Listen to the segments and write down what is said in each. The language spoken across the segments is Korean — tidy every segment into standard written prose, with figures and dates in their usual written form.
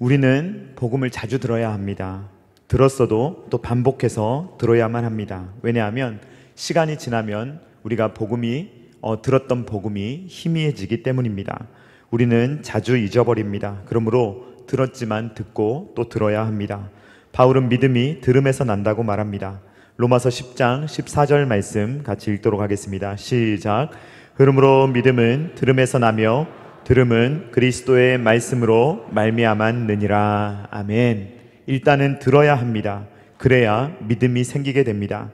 우리는 복음을 자주 들어야 합니다. 들었어도 또 반복해서 들어야만 합니다. 왜냐하면 시간이 지나면 우리가 들었던 복음이 희미해지기 때문입니다. 우리는 자주 잊어버립니다. 그러므로 들었지만 듣고 또 들어야 합니다. 바울은 믿음이 들음에서 난다고 말합니다. 로마서 10장 14절 말씀 같이 읽도록 하겠습니다. 시작. 그러므로 믿음은 들음에서 나며 들음은 그리스도의 말씀으로 말미암았느니라. 아멘. 일단은 들어야 합니다. 그래야 믿음이 생기게 됩니다.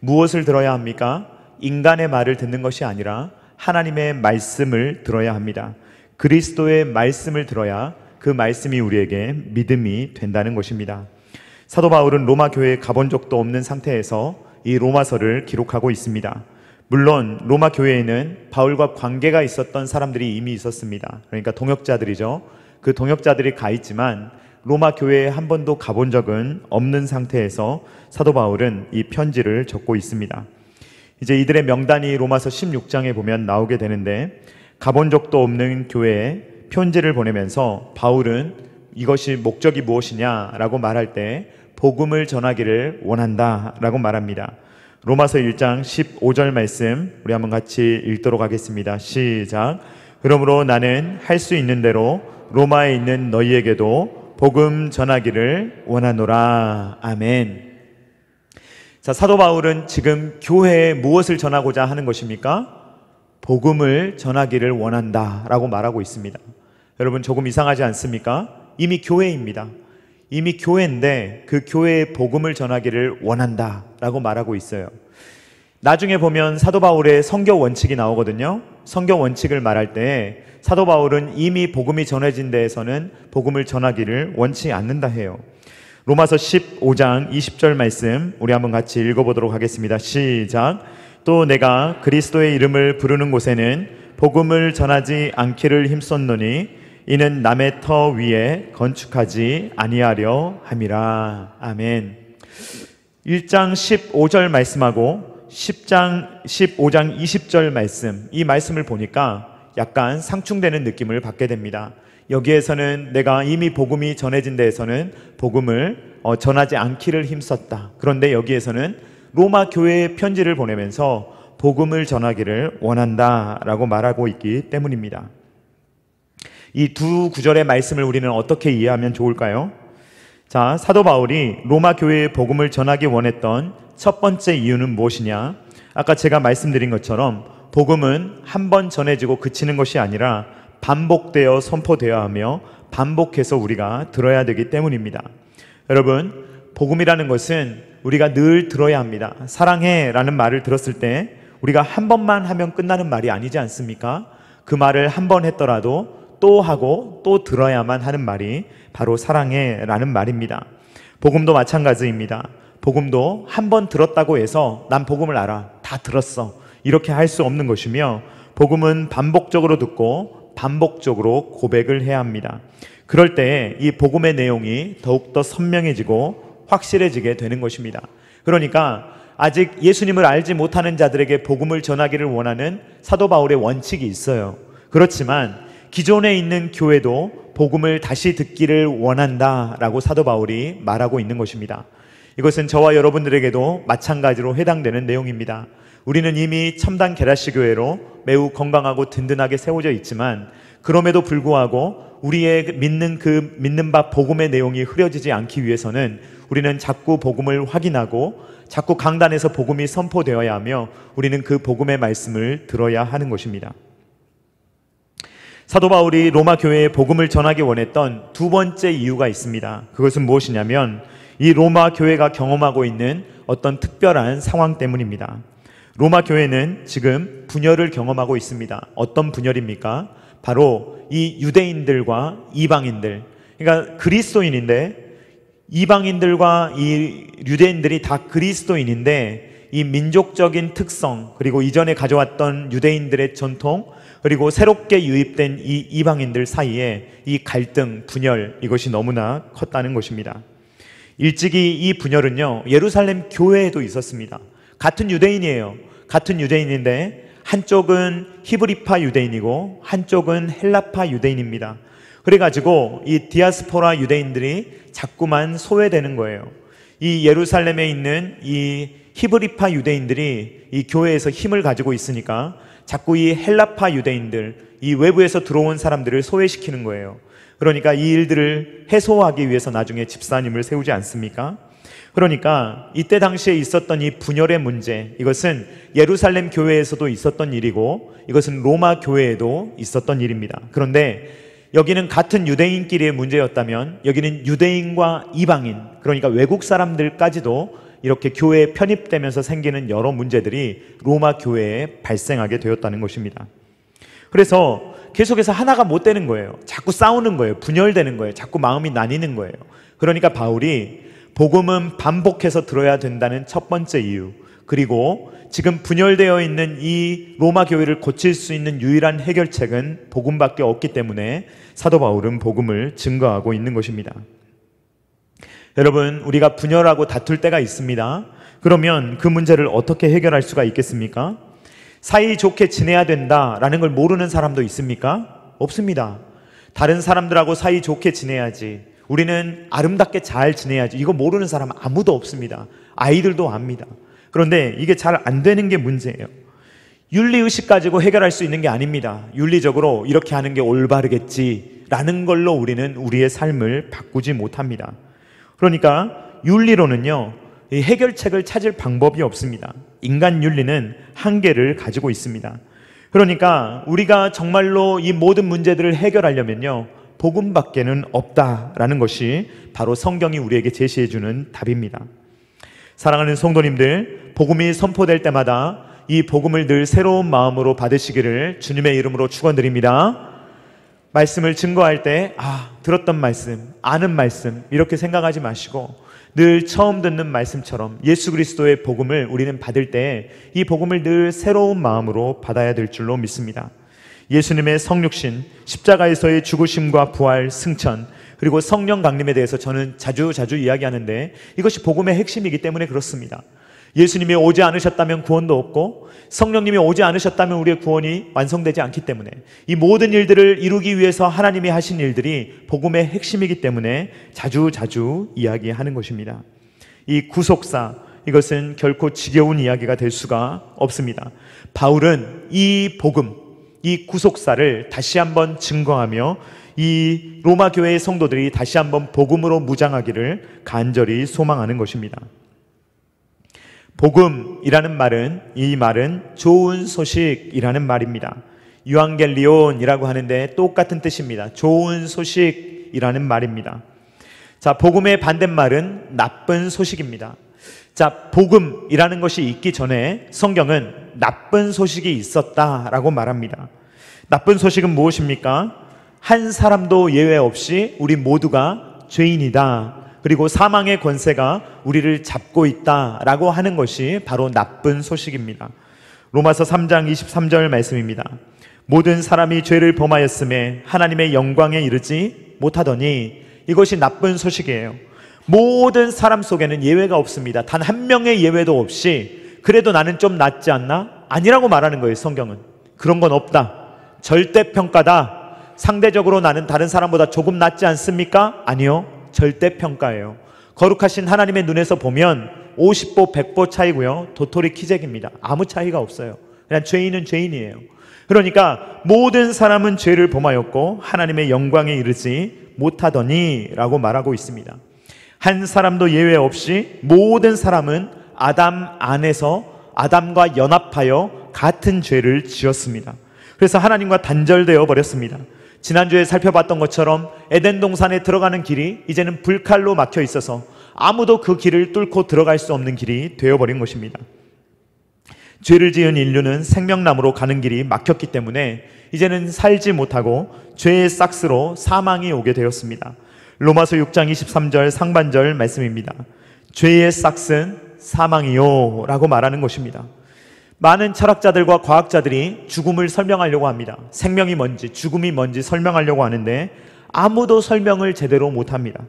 무엇을 들어야 합니까? 인간의 말을 듣는 것이 아니라 하나님의 말씀을 들어야 합니다. 그리스도의 말씀을 들어야 그 말씀이 우리에게 믿음이 된다는 것입니다. 사도 바울은 로마 교회에 가본 적도 없는 상태에서 이 로마서를 기록하고 있습니다. 물론 로마 교회에는 바울과 관계가 있었던 사람들이 이미 있었습니다. 그러니까 동역자들이죠. 그 동역자들이 가 있지만 로마 교회에 한 번도 가본 적은 없는 상태에서 사도 바울은 이 편지를 적고 있습니다. 이제 이들의 명단이 로마서 16장에 보면 나오게 되는데, 가본 적도 없는 교회에 편지를 보내면서 바울은 이것이 목적이 무엇이냐라고 말할 때 복음을 전하기를 원한다라고 말합니다. 로마서 1장 15절 말씀 우리 한번 같이 읽도록 하겠습니다. 시작. 그러므로 나는 할 수 있는 대로 로마에 있는 너희에게도 복음 전하기를 원하노라. 아멘. 자, 사도 바울은 지금 교회에 무엇을 전하고자 하는 것입니까? 복음을 전하기를 원한다라고 말하고 있습니다. 여러분, 조금 이상하지 않습니까? 이미 교회입니다. 이미 교회인데 그 교회에 복음을 전하기를 원한다라고 말하고 있어요. 나중에 보면 사도 바울의 성교 원칙이 나오거든요. 성교 원칙을 말할 때 사도 바울은 이미 복음이 전해진 데에서는 복음을 전하기를 원치 않는다 해요. 로마서 15장 20절 말씀 우리 한번 같이 읽어보도록 하겠습니다. 시작. 또 내가 그리스도의 이름을 부르는 곳에는 복음을 전하지 않기를 힘썼노니 이는 남의 터 위에 건축하지 아니하려 함이라. 아멘. 1장 15절 말씀하고 10장 15장 20절 말씀, 이 말씀을 보니까 약간 상충되는 느낌을 받게 됩니다. 여기에서는 내가 이미 복음이 전해진 데에서는 복음을 전하지 않기를 힘썼다. 그런데 여기에서는 로마 교회에 편지를 보내면서 복음을 전하기를 원한다라고 말하고 있기 때문입니다. 이 두 구절의 말씀을 우리는 어떻게 이해하면 좋을까요? 자, 사도 바울이 로마 교회에 복음을 전하기 원했던 첫 번째 이유는 무엇이냐? 아까 제가 말씀드린 것처럼 복음은 한 번 전해지고 그치는 것이 아니라 반복되어 선포되어야 하며 반복해서 우리가 들어야 되기 때문입니다. 여러분, 복음이라는 것은 우리가 늘 들어야 합니다. 사랑해 라는 말을 들었을 때 우리가 한 번만 하면 끝나는 말이 아니지 않습니까? 그 말을 한 번 했더라도 또 하고 또 들어야만 하는 말이 바로 사랑해 라는 말입니다. 복음도 마찬가지입니다. 복음도 한 번 들었다고 해서 난 복음을 알아, 다 들었어, 이렇게 할 수 없는 것이며, 복음은 반복적으로 듣고 반복적으로 고백을 해야 합니다. 그럴 때 이 복음의 내용이 더욱더 선명해지고 확실해지게 되는 것입니다. 그러니까 아직 예수님을 알지 못하는 자들에게 복음을 전하기를 원하는 사도 바울의 원칙이 있어요. 그렇지만 기존에 있는 교회도 복음을 다시 듣기를 원한다라고 사도 바울이 말하고 있는 것입니다. 이것은 저와 여러분들에게도 마찬가지로 해당되는 내용입니다. 우리는 이미 첨단 게라시 교회로 매우 건강하고 든든하게 세워져 있지만, 그럼에도 불구하고 우리의 믿는 바 복음의 내용이 흐려지지 않기 위해서는 우리는 자꾸 복음을 확인하고 자꾸 강단에서 복음이 선포되어야 하며 우리는 그 복음의 말씀을 들어야 하는 것입니다. 사도 바울이 로마 교회에 복음을 전하기 원했던 두 번째 이유가 있습니다. 그것은 무엇이냐면 이 로마 교회가 경험하고 있는 어떤 특별한 상황 때문입니다. 로마 교회는 지금 분열을 경험하고 있습니다. 어떤 분열입니까? 바로 이 유대인들과 이방인들, 그러니까 그리스도인인데 이방인들과 이 유대인들이 다 그리스도인인데 이 민족적인 특성, 그리고 이전에 가져왔던 유대인들의 전통, 그리고 새롭게 유입된 이 이방인들 사이에 이 갈등, 분열, 이것이 너무나 컸다는 것입니다. 일찍이 이 분열은요, 예루살렘 교회에도 있었습니다. 같은 유대인이에요. 같은 유대인인데 한쪽은 히브리파 유대인이고 한쪽은 헬라파 유대인입니다. 그래가지고 이 디아스포라 유대인들이 자꾸만 소외되는 거예요. 이 예루살렘에 있는 이 히브리파 유대인들이 이 교회에서 힘을 가지고 있으니까 자꾸 이 헬라파 유대인들, 이 외부에서 들어온 사람들을 소외시키는 거예요. 그러니까 이 일들을 해소하기 위해서 나중에 집사님을 세우지 않습니까? 그러니까 이때 당시에 있었던 이 분열의 문제, 이것은 예루살렘 교회에서도 있었던 일이고 이것은 로마 교회에도 있었던 일입니다. 그런데 여기는 같은 유대인끼리의 문제였다면 여기는 유대인과 이방인, 그러니까 외국 사람들까지도 이렇게 교회에 편입되면서 생기는 여러 문제들이 로마 교회에 발생하게 되었다는 것입니다. 그래서 계속해서 하나가 못 되는 거예요. 자꾸 싸우는 거예요. 분열되는 거예요. 자꾸 마음이 나뉘는 거예요. 그러니까 바울이 복음은 반복해서 들어야 된다는 첫 번째 이유, 그리고 지금 분열되어 있는 이 로마 교회를 고칠 수 있는 유일한 해결책은 복음밖에 없기 때문에 사도 바울은 복음을 증거하고 있는 것입니다. 여러분, 우리가 분열하고 다툴 때가 있습니다. 그러면 그 문제를 어떻게 해결할 수가 있겠습니까? 사이좋게 지내야 된다라는 걸 모르는 사람도 있습니까? 없습니다. 다른 사람들하고 사이좋게 지내야지, 우리는 아름답게 잘 지내야지, 이거 모르는 사람 아무도 없습니다. 아이들도 압니다. 그런데 이게 잘 안 되는 게 문제예요. 윤리의식 가지고 해결할 수 있는 게 아닙니다. 윤리적으로 이렇게 하는 게 올바르겠지라는 걸로 우리는 우리의 삶을 바꾸지 못합니다. 그러니까 윤리로는요, 이 해결책을 찾을 방법이 없습니다. 인간 윤리는 한계를 가지고 있습니다. 그러니까 우리가 정말로 이 모든 문제들을 해결하려면요, 복음밖에는 없다라는 것이 바로 성경이 우리에게 제시해주는 답입니다. 사랑하는 성도님들, 복음이 선포될 때마다 이 복음을 늘 새로운 마음으로 받으시기를 주님의 이름으로 축원드립니다. 말씀을 증거할 때 들었던 말씀, 아는 말씀 이렇게 생각하지 마시고 늘 처음 듣는 말씀처럼 예수 그리스도의 복음을 우리는 받을 때 이 복음을 늘 새로운 마음으로 받아야 될 줄로 믿습니다. 예수님의 성육신, 십자가에서의 죽으심과 부활, 승천, 그리고 성령 강림에 대해서 저는 자주 이야기하는데 이것이 복음의 핵심이기 때문에 그렇습니다. 예수님이 오지 않으셨다면 구원도 없고 성령님이 오지 않으셨다면 우리의 구원이 완성되지 않기 때문에 이 모든 일들을 이루기 위해서 하나님이 하신 일들이 복음의 핵심이기 때문에 자주 이야기하는 것입니다. 이 구속사, 이것은 결코 지겨운 이야기가 될 수가 없습니다. 바울은 이 복음, 이 구속사를 다시 한번 증거하며 이 로마 교회의 성도들이 다시 한번 복음으로 무장하기를 간절히 소망하는 것입니다. 복음이라는 말은, 이 말은 좋은 소식이라는 말입니다. 유앙겔리온이라고 하는데 똑같은 뜻입니다. 좋은 소식이라는 말입니다. 자, 복음의 반대말은 나쁜 소식입니다. 자, 복음이라는 것이 있기 전에 성경은 나쁜 소식이 있었다라고 말합니다. 나쁜 소식은 무엇입니까? 한 사람도 예외 없이 우리 모두가 죄인이다, 그리고 사망의 권세가 우리를 잡고 있다라고 하는 것이 바로 나쁜 소식입니다. 로마서 3장 23절 말씀입니다. 모든 사람이 죄를 범하였음에 하나님의 영광에 이르지 못하더니, 이것이 나쁜 소식이에요. 모든 사람 속에는 예외가 없습니다. 단 한 명의 예외도 없이 그래도 나는 좀 낫지 않나? 아니라고 말하는 거예요. 성경은 그런 건 없다. 절대평가다. 상대적으로 나는 다른 사람보다 조금 낫지 않습니까? 아니요, 절대평가예요. 거룩하신 하나님의 눈에서 보면 50보 100보 차이고요, 도토리 키재기입니다. 아무 차이가 없어요. 그냥 죄인은 죄인이에요. 그러니까 모든 사람은 죄를 범하였고 하나님의 영광에 이르지 못하더니 라고 말하고 있습니다. 한 사람도 예외 없이 모든 사람은 아담 안에서 아담과 연합하여 같은 죄를 지었습니다. 그래서 하나님과 단절되어 버렸습니다. 지난주에 살펴봤던 것처럼 에덴 동산에 들어가는 길이 이제는 불칼로 막혀 있어서 아무도 그 길을 뚫고 들어갈 수 없는 길이 되어버린 것입니다. 죄를 지은 인류는 생명나무로 가는 길이 막혔기 때문에 이제는 살지 못하고 죄의 싹스로 사망이 오게 되었습니다. 로마서 6장 23절 상반절 말씀입니다. 죄의 싹은 사망이요 라고 말하는 것입니다. 많은 철학자들과 과학자들이 죽음을 설명하려고 합니다. 생명이 뭔지, 죽음이 뭔지 설명하려고 하는데 아무도 설명을 제대로 못합니다.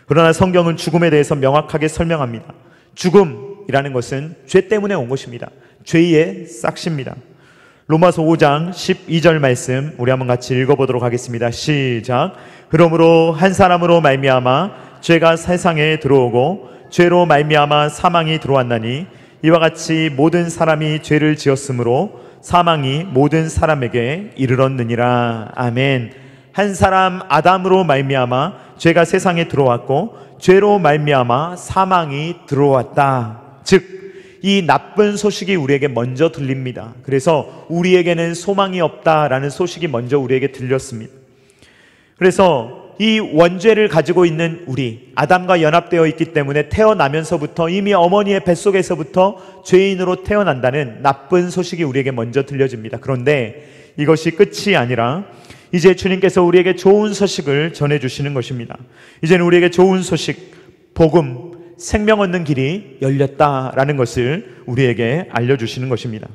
그러나 성경은 죽음에 대해서 명확하게 설명합니다. 죽음이라는 것은 죄 때문에 온 것입니다. 죄의 싹입니다. 로마서 5장 12절 말씀 우리 한번 같이 읽어보도록 하겠습니다. 시작. 그러므로 한 사람으로 말미암아 죄가 세상에 들어오고 죄로 말미암아 사망이 들어왔나니 이와 같이 모든 사람이 죄를 지었으므로 사망이 모든 사람에게 이르렀느니라. 아멘. 한 사람 아담으로 말미암아 죄가 세상에 들어왔고 죄로 말미암아 사망이 들어왔다. 즉 이 나쁜 소식이 우리에게 먼저 들립니다. 그래서 우리에게는 소망이 없다라는 소식이 먼저 우리에게 들렸습니다. 그래서 이 원죄를 가지고 있는 우리 아담과 연합되어 있기 때문에 태어나면서부터 이미 어머니의 뱃속에서부터 죄인으로 태어난다는 나쁜 소식이 우리에게 먼저 들려집니다. 그런데 이것이 끝이 아니라 이제 주님께서 우리에게 좋은 소식을 전해주시는 것입니다. 이제는 우리에게 좋은 소식, 복음, 생명 얻는 길이 열렸다라는 것을 우리에게 알려주시는 것입니다.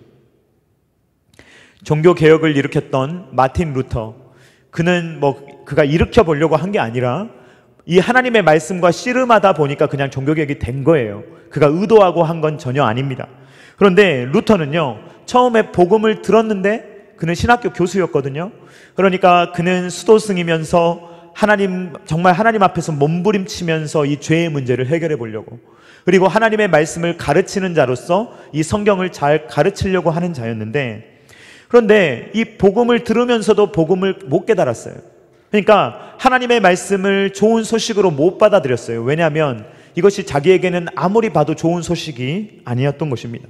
종교개혁을 일으켰던 마틴 루터, 그가 일으켜 보려고 한 게 아니라 이 하나님의 말씀과 씨름하다 보니까 그냥 종교개혁이 된 거예요. 그가 의도하고 한 건 전혀 아닙니다. 그런데 루터는요, 처음에 복음을 들었는데 그는 신학교 교수였거든요. 그러니까 그는 수도승이면서 정말 하나님 앞에서 몸부림치면서 이 죄의 문제를 해결해 보려고, 그리고 하나님의 말씀을 가르치는 자로서 이 성경을 잘 가르치려고 하는 자였는데, 그런데 이 복음을 들으면서도 복음을 못 깨달았어요. 그러니까 하나님의 말씀을 좋은 소식으로 못 받아들였어요. 왜냐하면 이것이 자기에게는 아무리 봐도 좋은 소식이 아니었던 것입니다.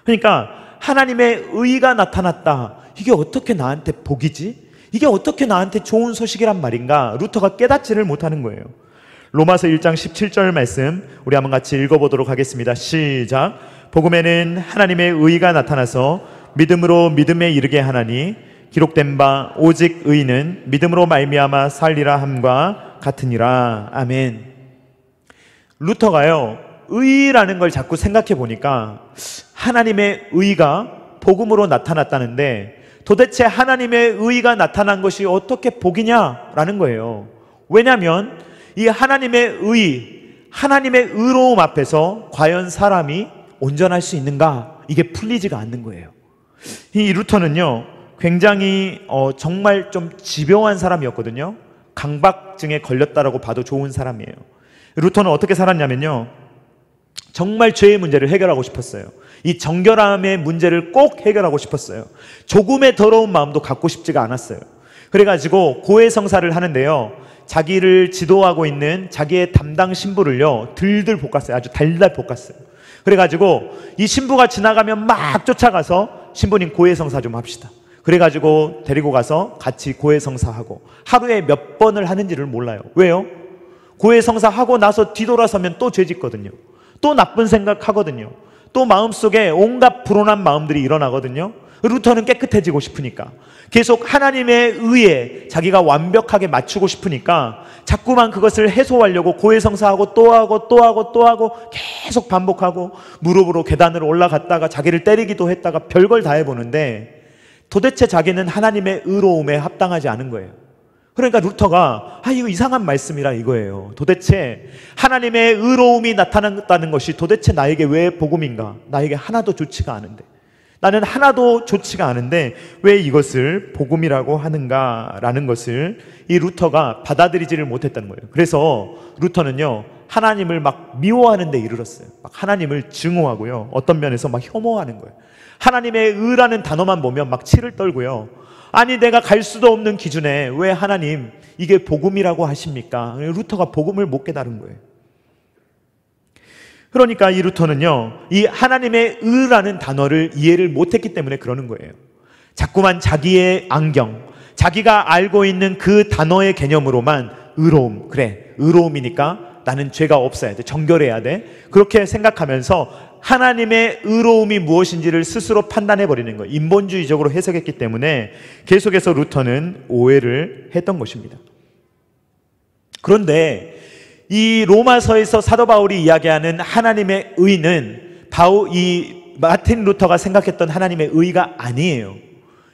그러니까 하나님의 의가 나타났다, 이게 어떻게 나한테 복이지? 이게 어떻게 나한테 좋은 소식이란 말인가? 루터가 깨닫지를 못하는 거예요. 로마서 1장 17절 말씀 우리 한번 같이 읽어보도록 하겠습니다. 시작. 복음에는 하나님의 의가 나타나서 믿음으로 믿음에 이르게 하나니 기록된 바 오직 의는 믿음으로 말미암아 살리라 함과 같으니라. 아멘. 루터가요, 의라는 걸 자꾸 생각해 보니까 하나님의 의가 복음으로 나타났다는데 도대체 하나님의 의가 나타난 것이 어떻게 복이냐라는 거예요. 왜냐하면 이 하나님의 의, 하나님의 의로움 앞에서 과연 사람이 온전할 수 있는가, 이게 풀리지가 않는 거예요. 이 루터는요, 굉장히 정말 좀 집요한 사람이었거든요. 강박증에 걸렸다라고 봐도 좋은 사람이에요. 루터는 어떻게 살았냐면요, 정말 죄의 문제를 해결하고 싶었어요. 이 정결함의 문제를 꼭 해결하고 싶었어요. 조금의 더러운 마음도 갖고 싶지가 않았어요. 그래가지고 고해성사를 하는데요, 자기를 지도하고 있는 자기의 담당 신부를요 들들 볶았어요. 아주 달달 볶았어요. 그래가지고 이 신부가 지나가면 막 쫓아가서 신부님 고해성사 좀 합시다. 그래가지고 데리고 가서 같이 고해성사하고 하루에 몇 번을 하는지를 몰라요. 왜요? 고해성사하고 나서 뒤돌아서면 또 죄짓거든요. 또 나쁜 생각하거든요. 또 마음속에 온갖 불온한 마음들이 일어나거든요. 루터는 깨끗해지고 싶으니까, 계속 하나님의 의에 자기가 완벽하게 맞추고 싶으니까 자꾸만 그것을 해소하려고 고해성사하고 또 하고 또 하고 또 하고 계속 반복하고, 무릎으로 계단으로 올라갔다가 자기를 때리기도 했다가 별걸 다 해보는데 도대체 자기는 하나님의 의로움에 합당하지 않은 거예요. 그러니까 루터가 이거 이상한 말씀이라 이거예요. 도대체 하나님의 의로움이 나타났다는 것이 도대체 나에게 왜 복음인가? 나에게 하나도 좋지가 않은데, 나는 하나도 좋지가 않은데 왜 이것을 복음이라고 하는가라는 것을 이 루터가 받아들이지를 못했다는 거예요. 그래서 루터는요, 하나님을 막 미워하는 데 이르렀어요. 막 하나님을 증오하고요, 어떤 면에서 막 혐오하는 거예요. 하나님의 의라는 단어만 보면 막 치를 떨고요. 아니, 내가 갈 수도 없는 기준에 왜 하나님 이게 복음이라고 하십니까? 루터가 복음을 못 깨달은 거예요. 그러니까 이 루터는요, 이 하나님의 의라는 단어를 이해를 못했기 때문에 그러는 거예요. 자꾸만 자기의 안경, 자기가 알고 있는 그 단어의 개념으로만 의로움, 그래 의로움이니까 나는 죄가 없어야 돼, 정결해야 돼, 그렇게 생각하면서 하나님의 의로움이 무엇인지를 스스로 판단해버리는 거예요. 인본주의적으로 해석했기 때문에 계속해서 루터는 오해를 했던 것입니다. 그런데 이 로마서에서 사도 바울이 이야기하는 하나님의 의는 이 마틴 루터가 생각했던 하나님의 의가 아니에요.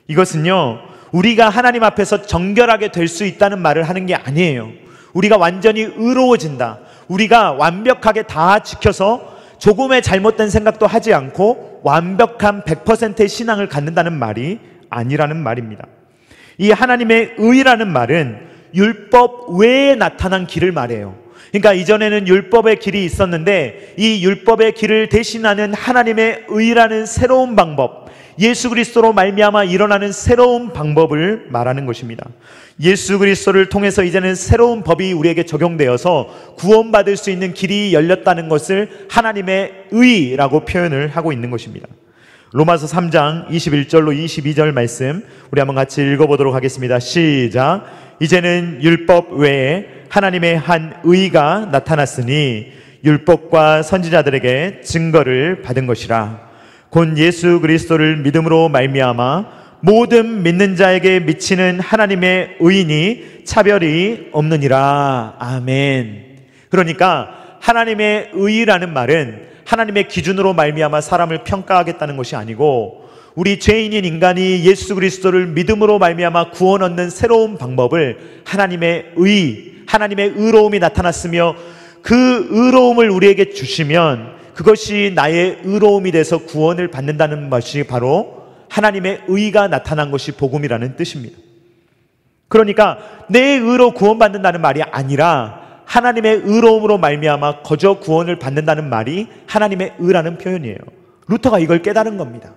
이것은요, 우리가 하나님 앞에서 정결하게 될 수 있다는 말을 하는 게 아니에요. 우리가 완전히 의로워진다, 우리가 완벽하게 다 지켜서 조금의 잘못된 생각도 하지 않고 완벽한 100%의 신앙을 갖는다는 말이 아니라는 말입니다. 이 하나님의 의라는 말은 율법 외에 나타난 길을 말해요. 그러니까 이전에는 율법의 길이 있었는데 이 율법의 길을 대신하는 하나님의 의라는 새로운 방법, 예수 그리스도로 말미암아 일어나는 새로운 방법을 말하는 것입니다. 예수 그리스도를 통해서 이제는 새로운 법이 우리에게 적용되어서 구원받을 수 있는 길이 열렸다는 것을 하나님의 의라고 표현을 하고 있는 것입니다. 로마서 3장 21절로 22절 말씀 우리 한번 같이 읽어보도록 하겠습니다. 시작. 이제는 율법 외에 하나님의 한 의가 나타났으니 율법과 선지자들에게 증거를 받은 것이라. 곧 예수 그리스도를 믿음으로 말미암아 모든 믿는 자에게 미치는 하나님의 의인이 차별이 없느니라. 아멘. 그러니까 하나님의 의라는 말은 하나님의 기준으로 말미암아 사람을 평가하겠다는 것이 아니고 우리 죄인인 인간이 예수 그리스도를 믿음으로 말미암아 구원 얻는 새로운 방법을 하나님의 의, 하나님의 의로움이 나타났으며 그 의로움을 우리에게 주시면 그것이 나의 의로움이 돼서 구원을 받는다는 것이 바로 하나님의 의가 나타난 것이 복음이라는 뜻입니다. 그러니까 내 의로 구원받는다는 말이 아니라 하나님의 의로움으로 말미암아 거저 구원을 받는다는 말이 하나님의 의라는 표현이에요. 루터가 이걸 깨달은 겁니다.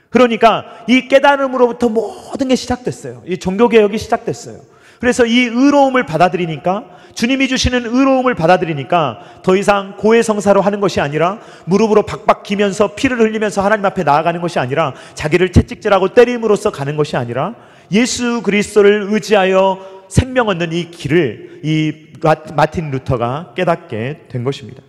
그러니까 이 깨달음으로부터 모든 게 시작됐어요. 이 종교개혁이 시작됐어요. 그래서 이 의로움을 받아들이니까, 주님이 주시는 의로움을 받아들이니까 더 이상 고해성사로 하는 것이 아니라 무릎으로 박박 기면서 피를 흘리면서 하나님 앞에 나아가는 것이 아니라 자기를 채찍질하고 때림으로써 가는 것이 아니라 예수 그리스도를 의지하여 생명 얻는 이 길을 이 마틴 루터가 깨닫게 된 것입니다.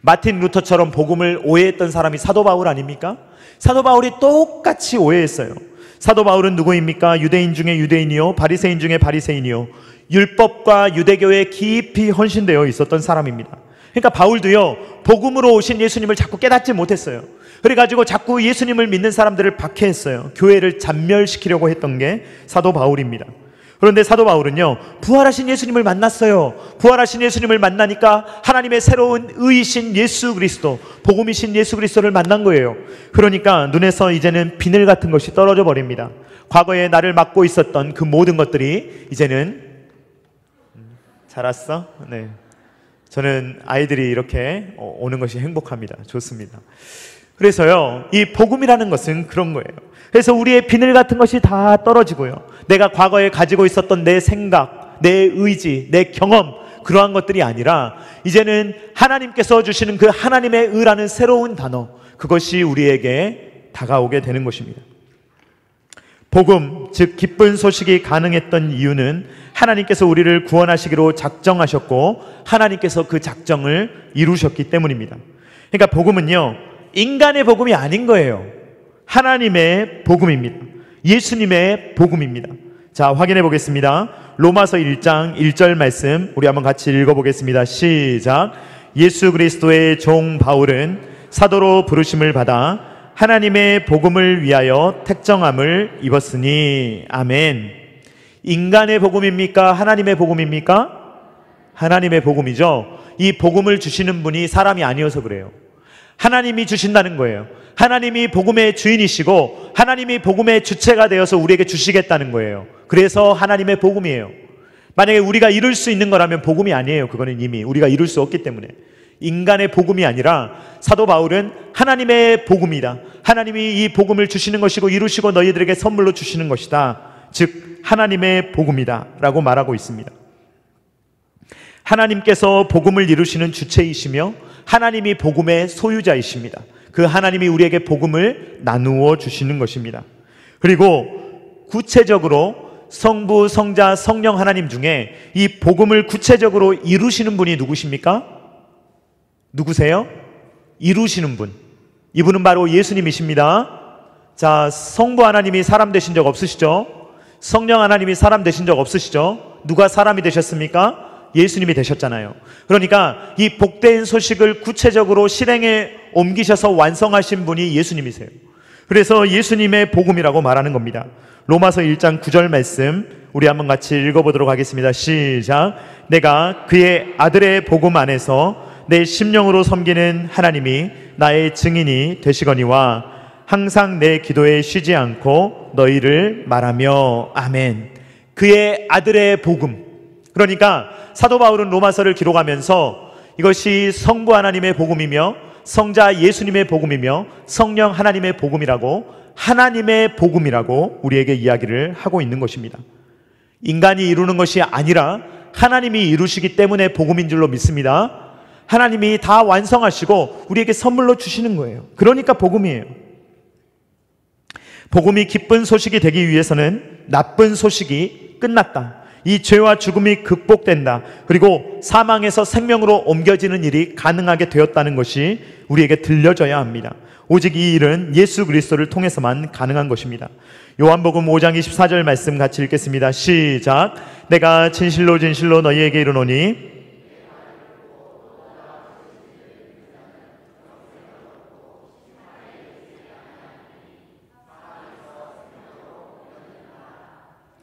마틴 루터처럼 복음을 오해했던 사람이 사도 바울 아닙니까? 사도 바울이 똑같이 오해했어요. 사도 바울은 누구입니까? 유대인 중에 유대인이요, 바리새인 중에 바리새인이요, 율법과 유대교에 깊이 헌신되어 있었던 사람입니다. 그러니까 바울도요, 복음으로 오신 예수님을 자꾸 깨닫지 못했어요. 그래가지고 자꾸 예수님을 믿는 사람들을 박해했어요. 교회를 잔멸시키려고 했던 게 사도 바울입니다. 그런데 사도 바울은요, 부활하신 예수님을 만났어요. 부활하신 예수님을 만나니까 하나님의 새로운 의이신 예수 그리스도, 복음이신 예수 그리스도를 만난 거예요. 그러니까 눈에서 이제는 비늘 같은 것이 떨어져 버립니다. 과거에 나를 막고 있었던 그 모든 것들이 이제는 잘 왔어? 네. 저는 아이들이 이렇게 오는 것이 행복합니다. 좋습니다. 그래서요, 이 복음이라는 것은 그런 거예요. 그래서 우리의 비늘 같은 것이 다 떨어지고요, 내가 과거에 가지고 있었던 내 생각, 내 의지, 내 경험, 그러한 것들이 아니라 이제는 하나님께서 주시는 그 하나님의 의라는 새로운 단어, 그것이 우리에게 다가오게 되는 것입니다. 복음, 즉 기쁜 소식이 가능했던 이유는 하나님께서 우리를 구원하시기로 작정하셨고 하나님께서 그 작정을 이루셨기 때문입니다. 그러니까 복음은요, 인간의 복음이 아닌 거예요. 하나님의 복음입니다. 예수님의 복음입니다. 자, 확인해 보겠습니다. 로마서 1장 1절 말씀 우리 한번 같이 읽어보겠습니다. 시작. 예수 그리스도의 종 바울은 사도로 부르심을 받아 하나님의 복음을 위하여 택정함을 입었으니. 아멘. 인간의 복음입니까? 하나님의 복음입니까? 하나님의 복음이죠. 이 복음을 주시는 분이 사람이 아니어서 그래요. 하나님이 주신다는 거예요. 하나님이 복음의 주인이시고 하나님이 복음의 주체가 되어서 우리에게 주시겠다는 거예요. 그래서 하나님의 복음이에요. 만약에 우리가 이룰 수 있는 거라면 복음이 아니에요. 그거는 이미 우리가 이룰 수 없기 때문에. 인간의 복음이 아니라 사도 바울은 하나님의 복음이다. 하나님이 이 복음을 주시는 것이고 이루시고 너희들에게 선물로 주시는 것이다. 즉 하나님의 복음이다 라고 말하고 있습니다. 하나님께서 복음을 이루시는 주체이시며 하나님이 복음의 소유자이십니다. 그 하나님이 우리에게 복음을 나누어 주시는 것입니다. 그리고 구체적으로 성부, 성자, 성령 하나님 중에 이 복음을 구체적으로 이루시는 분이 누구십니까? 누구세요? 이루시는 분. 이분은 바로 예수님이십니다. 자, 성부 하나님이 사람 되신 적 없으시죠? 성령 하나님이 사람 되신 적 없으시죠? 누가 사람이 되셨습니까? 예수님이 되셨잖아요. 그러니까 이 복된 소식을 구체적으로 실행에 옮기셔서 완성하신 분이 예수님이세요. 그래서 예수님의 복음이라고 말하는 겁니다. 로마서 1장 9절 말씀 우리 한번 같이 읽어보도록 하겠습니다. 시작. 내가 그의 아들의 복음 안에서 내 심령으로 섬기는 하나님이 나의 증인이 되시거니와 항상 내 기도에 쉬지 않고 너희를 말하며. 아멘. 그의 아들의 복음. 그러니까 사도 바울은 로마서를 기록하면서 이것이 성부 하나님의 복음이며 성자 예수님의 복음이며 성령 하나님의 복음이라고, 하나님의 복음이라고 우리에게 이야기를 하고 있는 것입니다. 인간이 이루는 것이 아니라 하나님이 이루시기 때문에 복음인 줄로 믿습니다. 하나님이 다 완성하시고 우리에게 선물로 주시는 거예요. 그러니까 복음이에요. 복음이 기쁜 소식이 되기 위해서는 나쁜 소식이 끝났다, 이 죄와 죽음이 극복된다, 그리고 사망에서 생명으로 옮겨지는 일이 가능하게 되었다는 것이 우리에게 들려져야 합니다. 오직 이 일은 예수 그리스도를 통해서만 가능한 것입니다. 요한복음 5장 24절 말씀 같이 읽겠습니다. 시작. 내가 진실로 진실로 너희에게 이르노니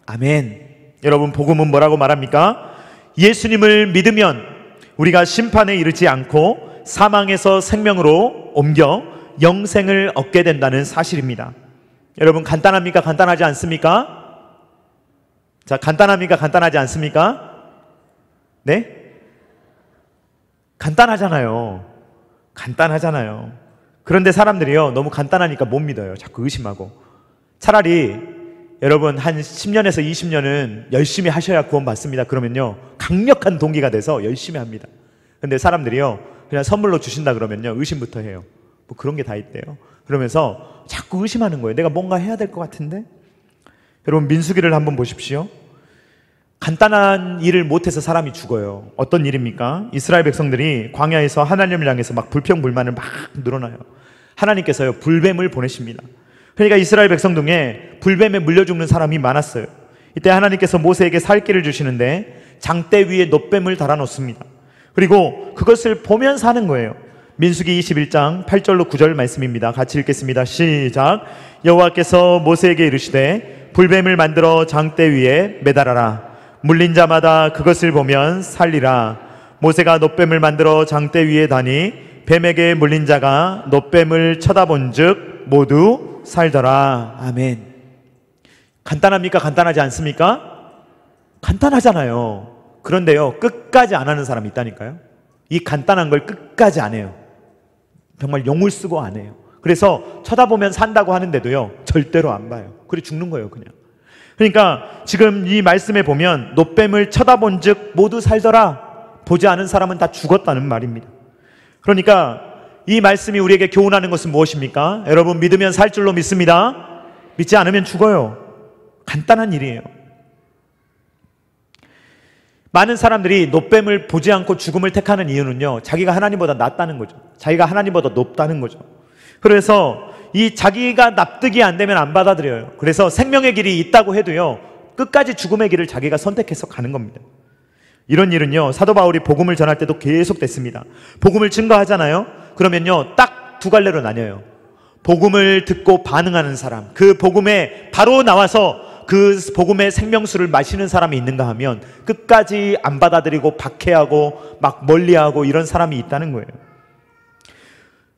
아멘. 여러분, 복음은 뭐라고 말합니까? 예수님을 믿으면 우리가 심판에 이르지 않고 사망에서 생명으로 옮겨 영생을 얻게 된다는 사실입니다. 여러분, 간단합니까? 간단하지 않습니까? 자, 간단합니까? 간단하지 않습니까? 네? 간단하잖아요. 간단하잖아요. 그런데 사람들이요, 너무 간단하니까 못 믿어요. 자꾸 의심하고. 차라리 여러분, 한 10년에서 20년은 열심히 하셔야 구원 받습니다. 그러면요, 강력한 동기가 돼서 열심히 합니다. 근데 사람들이요, 그냥 선물로 주신다 그러면요, 의심부터 해요. 뭐 그런 게 다 있대요. 그러면서 자꾸 의심하는 거예요. 내가 뭔가 해야 될 것 같은데? 여러분, 민수기를 한번 보십시오. 간단한 일을 못해서 사람이 죽어요. 어떤 일입니까? 이스라엘 백성들이 광야에서 하나님을 향해서 막 불평불만을 막 늘어나요. 하나님께서요, 불뱀을 보내십니다. 그러니까 이스라엘 백성 중에 불뱀에 물려 죽는 사람이 많았어요. 이때 하나님께서 모세에게 살기를 주시는데 장대 위에 놋뱀을 달아놓습니다. 그리고 그것을 보면서 하는 거예요. 민수기 21장 8절로 9절 말씀입니다. 같이 읽겠습니다. 시작. 여호와께서 모세에게 이르시되 불뱀을 만들어 장대 위에 매달아라. 물린 자마다 그것을 보면 살리라. 모세가 놋뱀을 만들어 장대 위에 다니 뱀에게 물린 자가 놋뱀을 쳐다본 즉 모두 살더라. 아멘. 간단합니까? 간단하지 않습니까? 간단하잖아요. 그런데요, 끝까지 안 하는 사람이 있다니까요. 이 간단한 걸 끝까지 안 해요. 정말 용을 쓰고 안 해요. 그래서 쳐다보면 산다고 하는데도요, 절대로 안 봐요. 그래 죽는 거예요, 그냥. 그러니까 지금 이 말씀에 보면 놋뱀을 쳐다본 즉 모두 살더라. 보지 않은 사람은 다 죽었다는 말입니다. 그러니까 이 말씀이 우리에게 교훈하는 것은 무엇입니까? 여러분, 믿으면 살 줄로 믿습니다. 믿지 않으면 죽어요. 간단한 일이에요. 많은 사람들이 놋뱀을 보지 않고 죽음을 택하는 이유는요, 자기가 하나님보다 낫다는 거죠. 자기가 하나님보다 높다는 거죠. 그래서 이 자기가 납득이 안 되면 안 받아들여요. 그래서 생명의 길이 있다고 해도요, 끝까지 죽음의 길을 자기가 선택해서 가는 겁니다. 이런 일은요, 사도 바울이 복음을 전할 때도 계속 됐습니다. 복음을 증거하잖아요. 그러면요, 딱 두 갈래로 나뉘어요. 복음을 듣고 반응하는 사람, 그 복음에 바로 나와서 그 복음의 생명수를 마시는 사람이 있는가 하면 끝까지 안 받아들이고 박해하고 막 멀리하고 이런 사람이 있다는 거예요.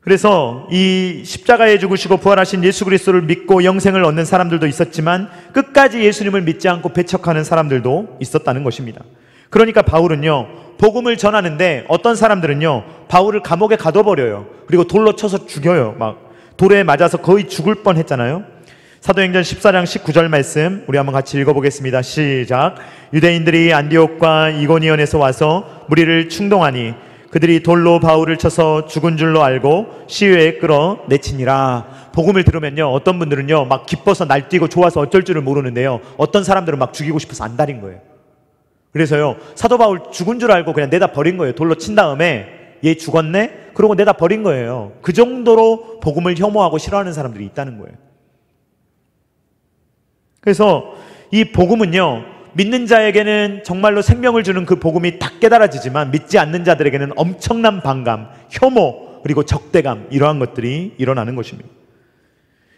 그래서 이 십자가에 죽으시고 부활하신 예수 그리스도를 믿고 영생을 얻는 사람들도 있었지만 끝까지 예수님을 믿지 않고 배척하는 사람들도 있었다는 것입니다. 그러니까 바울은요, 복음을 전하는데 어떤 사람들은요, 바울을 감옥에 가둬버려요. 그리고 돌로 쳐서 죽여요. 막 돌에 맞아서 거의 죽을 뻔했잖아요. 사도행전 14장 19절 말씀 우리 한번 같이 읽어보겠습니다. 시작. 유대인들이 안디옥과 이고니온에서 와서 무리를 충동하니 그들이 돌로 바울을 쳐서 죽은 줄로 알고 시외에 끌어 내치니라. 복음을 들으면요, 어떤 분들은요 막 기뻐서 날뛰고 좋아서 어쩔 줄을 모르는데요, 어떤 사람들은 막 죽이고 싶어서 안달인 거예요. 그래서요, 사도 바울 죽은 줄 알고 그냥 내다 버린 거예요. 돌로 친 다음에 얘 죽었네? 그러고 내다 버린 거예요. 그 정도로 복음을 혐오하고 싫어하는 사람들이 있다는 거예요. 그래서 이 복음은요, 믿는 자에게는 정말로 생명을 주는 그 복음이 다 깨달아지지만 믿지 않는 자들에게는 엄청난 반감, 혐오, 그리고 적대감, 이러한 것들이 일어나는 것입니다.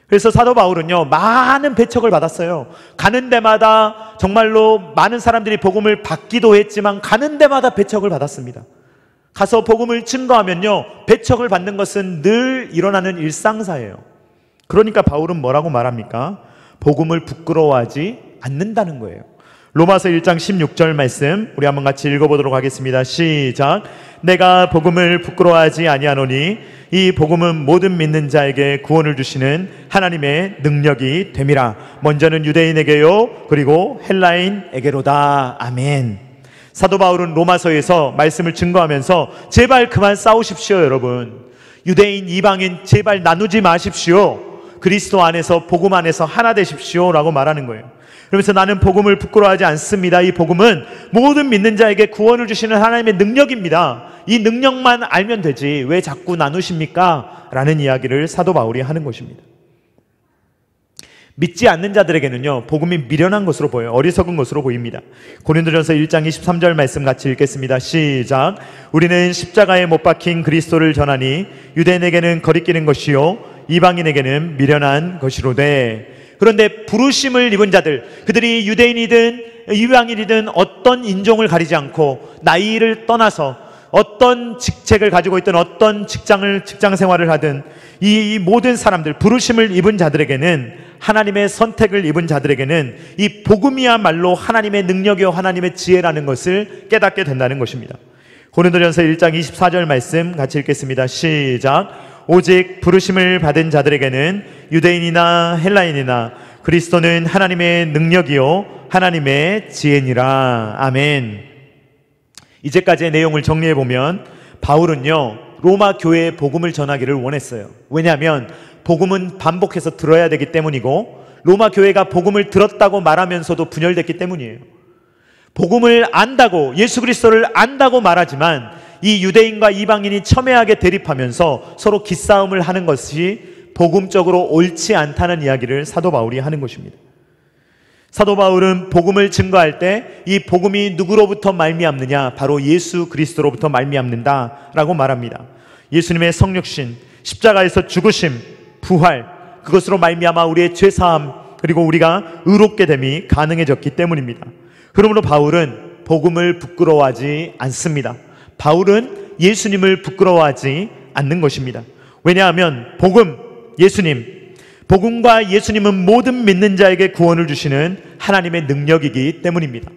그래서 사도 바울은요, 많은 배척을 받았어요. 가는 데마다 정말로 많은 사람들이 복음을 받기도 했지만 가는 데마다 배척을 받았습니다. 가서 복음을 증거하면요, 배척을 받는 것은 늘 일어나는 일상사예요. 그러니까 바울은 뭐라고 말합니까? 복음을 부끄러워하지 않는다는 거예요. 로마서 1장 16절 말씀 우리 한번 같이 읽어보도록 하겠습니다. 시작. 내가 복음을 부끄러워하지 아니하노니 이 복음은 모든 믿는 자에게 구원을 주시는 하나님의 능력이 됨이라. 먼저는 유대인에게요 그리고 헬라인에게로다. 아멘. 사도 바울은 로마서에서 말씀을 증거하면서 제발 그만 싸우십시오 여러분. 유대인 이방인 제발 나누지 마십시오. 그리스도 안에서 복음 안에서 하나 되십시오 라고 말하는 거예요. 그러면서 나는 복음을 부끄러워하지 않습니다. 이 복음은 모든 믿는 자에게 구원을 주시는 하나님의 능력입니다. 이 능력만 알면 되지 왜 자꾸 나누십니까? 라는 이야기를 사도 바울이 하는 것입니다. 믿지 않는 자들에게는요 복음이 미련한 것으로 보여요. 어리석은 것으로 보입니다. 고린도전서 1장 23절 말씀 같이 읽겠습니다. 시작. 우리는 십자가에 못 박힌 그리스도를 전하니 유대인에게는 거리끼는 것이요 이방인에게는 미련한 것이로되. 그런데 부르심을 입은 자들, 그들이 유대인이든 이방인이든 어떤 인종을 가리지 않고 나이를 떠나서 어떤 직책을 가지고 있든 어떤 직장 생활을 하든 이 모든 사람들, 부르심을 입은 자들에게는, 하나님의 선택을 입은 자들에게는 이 복음이야말로 하나님의 능력이요 하나님의 지혜라는 것을 깨닫게 된다는 것입니다. 고린도전서 1장 24절 말씀 같이 읽겠습니다. 시작. 오직 부르심을 받은 자들에게는 유대인이나 헬라인이나 그리스도는 하나님의 능력이요 하나님의 지혜니라. 아멘. 이제까지의 내용을 정리해보면 바울은요 로마 교회에 복음을 전하기를 원했어요. 왜냐하면 복음은 반복해서 들어야 되기 때문이고 로마 교회가 복음을 들었다고 말하면서도 분열됐기 때문이에요. 복음을 안다고, 예수 그리스도를 안다고 말하지만 이 유대인과 이방인이 첨예하게 대립하면서 서로 기싸움을 하는 것이 복음적으로 옳지 않다는 이야기를 사도 바울이 하는 것입니다. 사도 바울은 복음을 증거할 때 이 복음이 누구로부터 말미암느냐? 바로 예수 그리스도로부터 말미암는다라고 말합니다. 예수님의 성육신, 십자가에서 죽으심, 부활, 그것으로 말미암아 우리의 죄사함 그리고 우리가 의롭게 됨이 가능해졌기 때문입니다. 그러므로 바울은 복음을 부끄러워하지 않습니다. 바울은 예수님을 부끄러워하지 않는 것입니다. 왜냐하면 복음, 예수님, 복음과 예수님은 모든 믿는 자에게 구원을 주시는 하나님의 능력이기 때문입니다.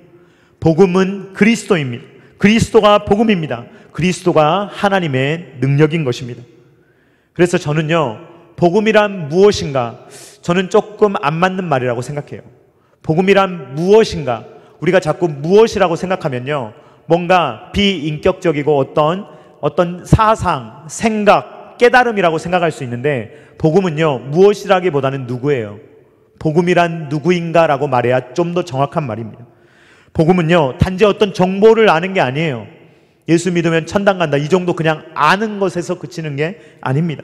복음은 그리스도입니다. 그리스도가 복음입니다. 그리스도가 하나님의 능력인 것입니다. 그래서 저는요 복음이란 무엇인가, 저는 조금 안 맞는 말이라고 생각해요. 복음이란 무엇인가, 우리가 자꾸 무엇이라고 생각하면요 뭔가 비인격적이고 어떤 사상, 생각, 깨달음이라고 생각할 수 있는데 복음은요 무엇이라기보다는 누구예요. 복음이란 누구인가라고 말해야 좀 더 정확한 말입니다. 복음은요 단지 어떤 정보를 아는 게 아니에요. 예수 믿으면 천당 간다 이 정도 그냥 아는 것에서 그치는 게 아닙니다.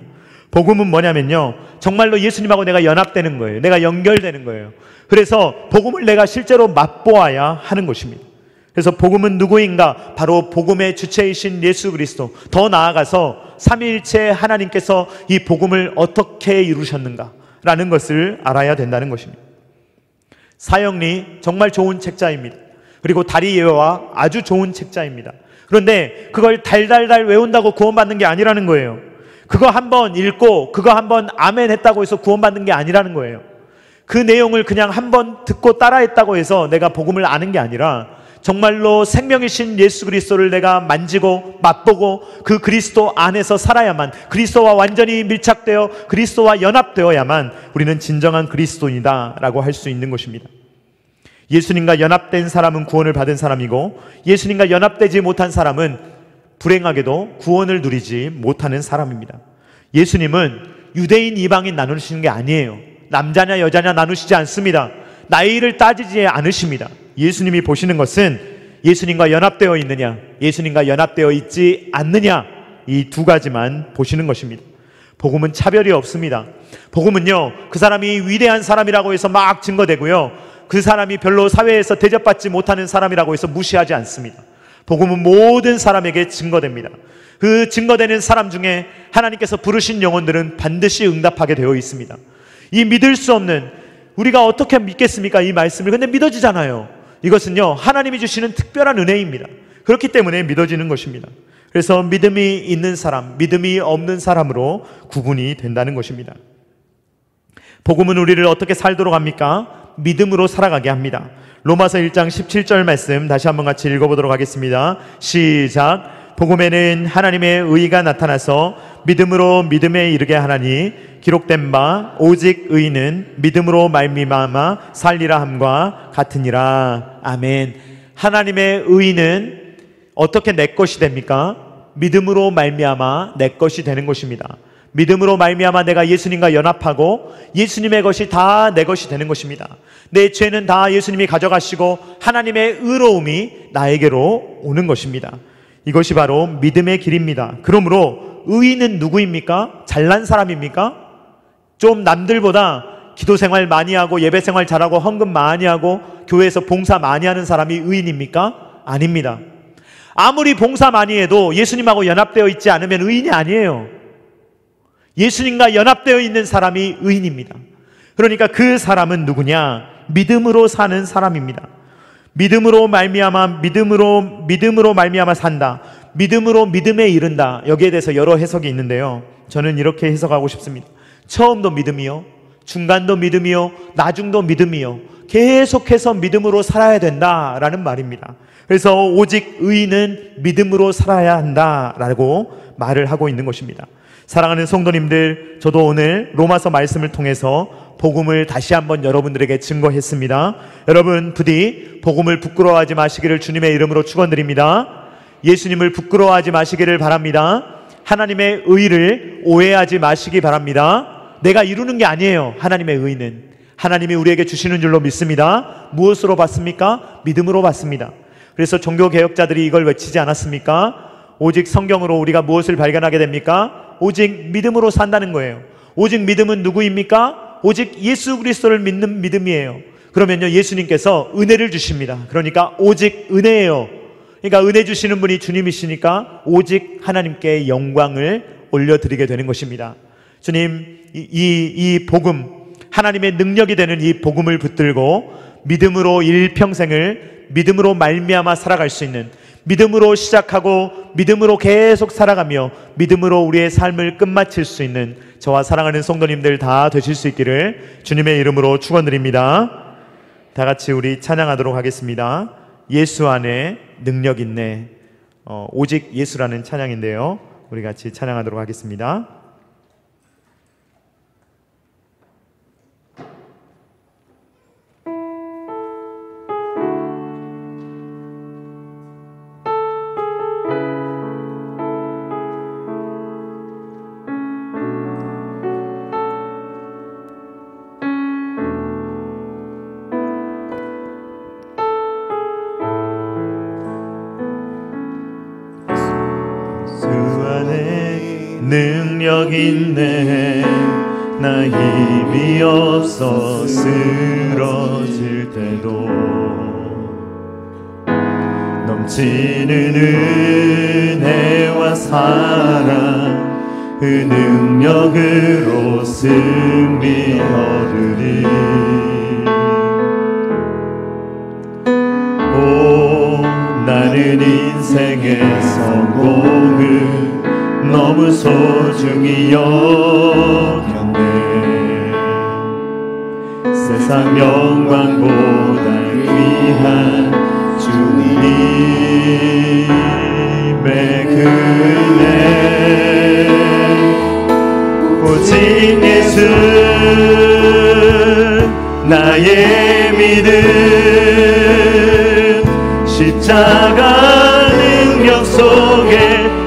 복음은 뭐냐면요 정말로 예수님하고 내가 연합되는 거예요. 내가 연결되는 거예요. 그래서 복음을 내가 실제로 맛보아야 하는 것입니다. 그래서 복음은 누구인가? 바로 복음의 주체이신 예수 그리스도, 더 나아가서 삼위일체 하나님께서 이 복음을 어떻게 이루셨는가 라는 것을 알아야 된다는 것입니다. 사형리 정말 좋은 책자입니다. 그리고 다리 예화와 아주 좋은 책자입니다. 그런데 그걸 달달달 외운다고 구원받는 게 아니라는 거예요. 그거 한번 읽고 그거 한번 아멘 했다고 해서 구원받는 게 아니라는 거예요. 그 내용을 그냥 한번 듣고 따라했다고 해서 내가 복음을 아는 게 아니라 정말로 생명이신 예수 그리스도를 내가 만지고 맛보고 그 그리스도 안에서 살아야만, 그리스도와 완전히 밀착되어 그리스도와 연합되어야만 우리는 진정한 그리스도인이다 라고 할 수 있는 것입니다. 예수님과 연합된 사람은 구원을 받은 사람이고 예수님과 연합되지 못한 사람은 불행하게도 구원을 누리지 못하는 사람입니다. 예수님은 유대인 이방인 나누시는 게 아니에요. 남자냐 여자냐 나누시지 않습니다. 나이를 따지지 않으십니다. 예수님이 보시는 것은 예수님과 연합되어 있느냐, 예수님과 연합되어 있지 않느냐, 이 두 가지만 보시는 것입니다. 복음은 차별이 없습니다. 복음은요 그 사람이 위대한 사람이라고 해서 막 증거되고요 그 사람이 별로 사회에서 대접받지 못하는 사람이라고 해서 무시하지 않습니다. 복음은 모든 사람에게 증거됩니다. 그 증거되는 사람 중에 하나님께서 부르신 영혼들은 반드시 응답하게 되어 있습니다. 이 믿을 수 없는, 우리가 어떻게 믿겠습니까? 이 말씀을. 근데 믿어지잖아요. 이것은요 하나님이 주시는 특별한 은혜입니다. 그렇기 때문에 믿어지는 것입니다. 그래서 믿음이 있는 사람, 믿음이 없는 사람으로 구분이 된다는 것입니다. 복음은 우리를 어떻게 살도록 합니까? 믿음으로 살아가게 합니다. 로마서 1장 17절 말씀 다시 한번 같이 읽어보도록 하겠습니다. 시작. 복음에는 하나님의 의가 나타나서 믿음으로 믿음에 이르게 하나니 기록된 바 오직 의인은 믿음으로 말미암아 살리라 함과 같으니라. 아멘. 하나님의 의인은 어떻게 내 것이 됩니까? 믿음으로 말미암아 내 것이 되는 것입니다. 믿음으로 말미암아 내가 예수님과 연합하고 예수님의 것이 다 내 것이 되는 것입니다. 내 죄는 다 예수님이 가져가시고 하나님의 의로움이 나에게로 오는 것입니다. 이것이 바로 믿음의 길입니다. 그러므로 의인은 누구입니까? 잘난 사람입니까? 좀 남들보다 기도 생활 많이 하고 예배 생활 잘하고 헌금 많이 하고 교회에서 봉사 많이 하는 사람이 의인입니까? 아닙니다. 아무리 봉사 많이 해도 예수님하고 연합되어 있지 않으면 의인이 아니에요. 예수님과 연합되어 있는 사람이 의인입니다. 그러니까 그 사람은 누구냐? 믿음으로 사는 사람입니다. 믿음으로 말미암아 믿음으로 말미암아 산다. 믿음으로 믿음에 이른다. 여기에 대해서 여러 해석이 있는데요. 저는 이렇게 해석하고 싶습니다. 처음도 믿음이요, 중간도 믿음이요, 나중도 믿음이요. 계속해서 믿음으로 살아야 된다라는 말입니다. 그래서 오직 의인은 믿음으로 살아야 한다라고 말을 하고 있는 것입니다. 사랑하는 성도님들, 저도 오늘 로마서 말씀을 통해서 복음을 다시 한번 여러분들에게 증거했습니다. 여러분 부디 복음을 부끄러워하지 마시기를 주님의 이름으로 축원드립니다. 예수님을 부끄러워하지 마시기를 바랍니다. 하나님의 의를 오해하지 마시기 바랍니다. 내가 이루는 게 아니에요. 하나님의 의는 하나님이 우리에게 주시는 줄로 믿습니다. 무엇으로 받습니까? 믿음으로 받습니다. 그래서 종교개혁자들이 이걸 외치지 않았습니까? 오직 성경으로 우리가 무엇을 발견하게 됩니까? 오직 믿음으로 산다는 거예요. 오직 믿음은 누구입니까? 오직 예수 그리스도를 믿는 믿음이에요. 그러면요, 예수님께서 은혜를 주십니다. 그러니까 오직 은혜예요. 그러니까 은혜 주시는 분이 주님이시니까 오직 하나님께 영광을 올려드리게 되는 것입니다. 주님, 이 복음, 하나님의 능력이 되는 이 복음을 붙들고 믿음으로 일평생을 믿음으로 말미암아 살아갈 수 있는, 믿음으로 시작하고 믿음으로 계속 살아가며 믿음으로 우리의 삶을 끝마칠 수 있는 저와 사랑하는 성도님들 다 되실 수 있기를 주님의 이름으로 축원드립니다. 다 같이 우리 찬양하도록 하겠습니다. 예수 안에 능력 있네. 오직 예수라는 찬양인데요, 우리 같이 찬양하도록 하겠습니다. 능력 있네. 나 힘이 없어 쓰러질 때도 넘치는 은혜와 사랑 그 능력으로 승리 얻으리. 오, 나는 인생의 성공을 너무 소중히 여겼네. 세상 영광보다 귀한 주님의 은혜. 오직 예수 나의 믿음. 십자가 능력 속에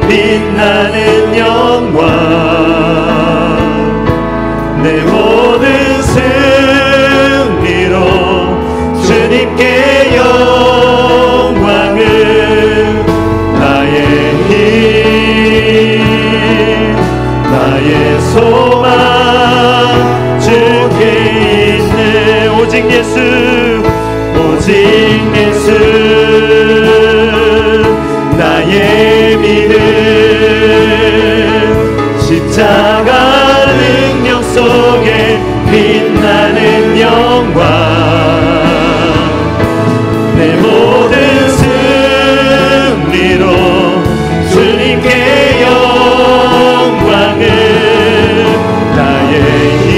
빛나는 영광. 내 모든 승리로 주님께 영광을. 나의 힘 나의 소망 주께 있네. 오직 예수 오직 예수 나의 믿음. 십자가 능력 속에 빛나는 영광. 내 모든 승리로 주님께 영광을. 나의 힘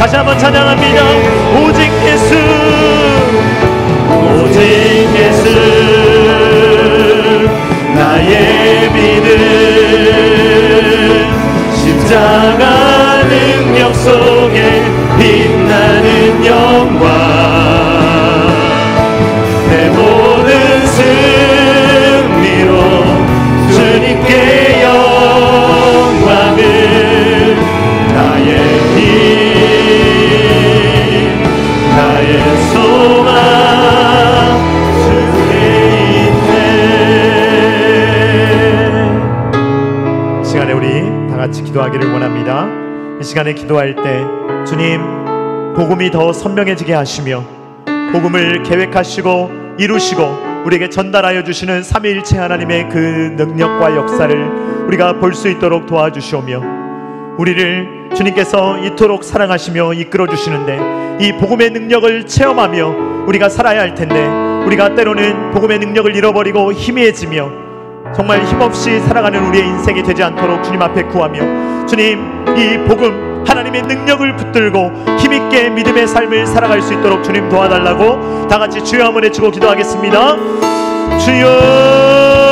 다시 한번 찬양합니다. 오직 예수, 오직 예수, 나의 믿음, 십자가 능력 속에 빛나는 영광, 내 모든 승리로 주님께 영광을, 나의 힘, 나의 소망 주께 있네. 이 시간에 우리 다 같이 기도하기를 원합니다. 이 시간에 기도할 때 주님, 복음이 더 선명해지게 하시며 복음을 계획하시고 이루시고 우리에게 전달하여 주시는 삼위일체 하나님의 그 능력과 역사를 우리가 볼 수 있도록 도와주시오며, 우리를 주님께서 이토록 사랑하시며 이끌어 주시는데 이 복음의 능력을 체험하며 우리가 살아야 할 텐데, 우리가 때로는 복음의 능력을 잃어버리고 희미해지며 정말 힘없이 살아가는 우리의 인생이 되지 않도록 주님 앞에 구하며, 주님, 이 복음 하나님의 능력을 붙들고 힘있게 믿음의 삶을 살아갈 수 있도록 주님 도와달라고 다 같이 주여 한번 외치고 기도하겠습니다. 주여,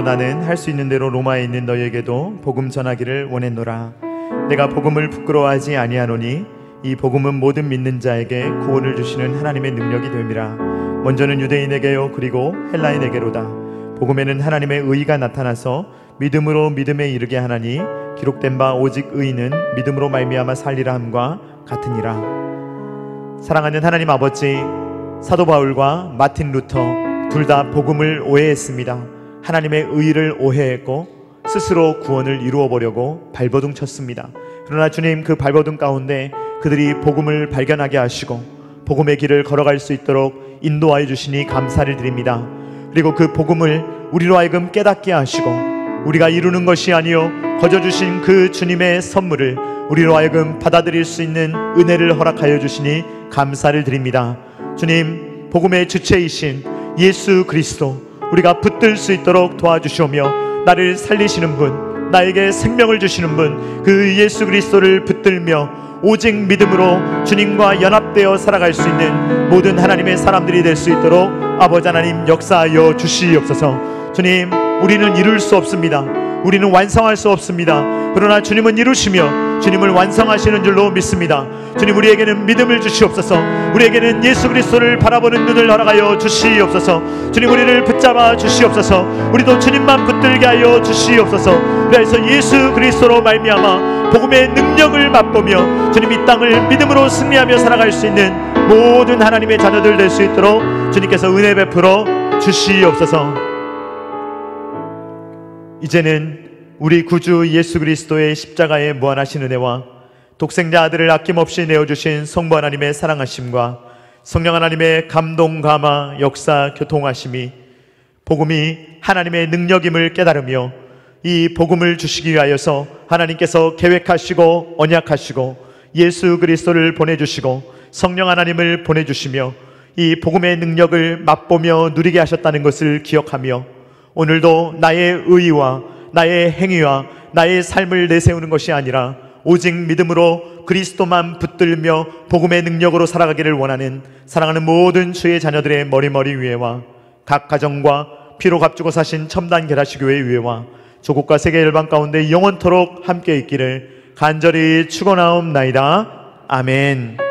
나는 할 수 있는 대로 로마에 있는 너희에게도 복음 전하기를 원했노라. 내가 복음을 부끄러워하지 아니하노니 이 복음은 모든 믿는 자에게 구원을 주시는 하나님의 능력이 됨이라. 먼저는 유대인에게요 그리고 헬라인에게로다. 복음에는 하나님의 의가 나타나서 믿음으로 믿음에 이르게 하나니 기록된 바 오직 의인은 믿음으로 말미암아 살리라 함과 같으니라. 사랑하는 하나님 아버지, 사도 바울과 마틴 루터 둘 다 복음을 오해했습니다. 하나님의 의를 오해했고 스스로 구원을 이루어 보려고 발버둥 쳤습니다. 그러나 주님, 그 발버둥 가운데 그들이 복음을 발견하게 하시고 복음의 길을 걸어갈 수 있도록 인도하여 주시니 감사를 드립니다. 그리고 그 복음을 우리로 하여금 깨닫게 하시고 우리가 이루는 것이 아니요 거저 주신 그 주님의 선물을 우리로 하여금 받아들일 수 있는 은혜를 허락하여 주시니 감사를 드립니다. 주님, 복음의 주체이신 예수 그리스도 우리가 붙들 수 있도록 도와주시오며, 나를 살리시는 분, 나에게 생명을 주시는 분, 그 예수 그리스도를 붙들며 오직 믿음으로 주님과 연합되어 살아갈 수 있는 모든 하나님의 사람들이 될 수 있도록 아버지 하나님 역사하여 주시옵소서. 주님, 우리는 이룰 수 없습니다. 우리는 완성할 수 없습니다. 그러나 주님은 이루시며 주님을 완성하시는 줄로 믿습니다. 주님, 우리에게는 믿음을 주시옵소서. 우리에게는 예수 그리스도를 바라보는 눈을 허락하여 주시옵소서. 주님, 우리를 붙잡아 주시옵소서. 우리도 주님만 붙들게 하여 주시옵소서. 그래서 예수 그리스도로 말미암아 복음의 능력을 맛보며 주님 이 땅을 믿음으로 승리하며 살아갈 수 있는 모든 하나님의 자녀들 될 수 있도록 주님께서 은혜 베풀어 주시옵소서. 이제는 우리 구주 예수 그리스도의 십자가의 무한하신 은혜와 독생자 아들을 아낌없이 내어주신 성부 하나님의 사랑하심과 성령 하나님의 감동, 감화, 역사, 교통하심이 복음이 하나님의 능력임을 깨달으며 이 복음을 주시기 위하여서 하나님께서 계획하시고 언약하시고 예수 그리스도를 보내주시고 성령 하나님을 보내주시며 이 복음의 능력을 맛보며 누리게 하셨다는 것을 기억하며 오늘도 나의 의와 나의 행위와 나의 삶을 내세우는 것이 아니라 오직 믿음으로 그리스도만 붙들며 복음의 능력으로 살아가기를 원하는 사랑하는 모든 주의 자녀들의 머리머리 위에와 각 가정과 피로 값주고 사신 첨단 계라시교회 위에와 조국과 세계 열방 가운데 영원토록 함께 있기를 간절히 축원하옵나이다. 아멘.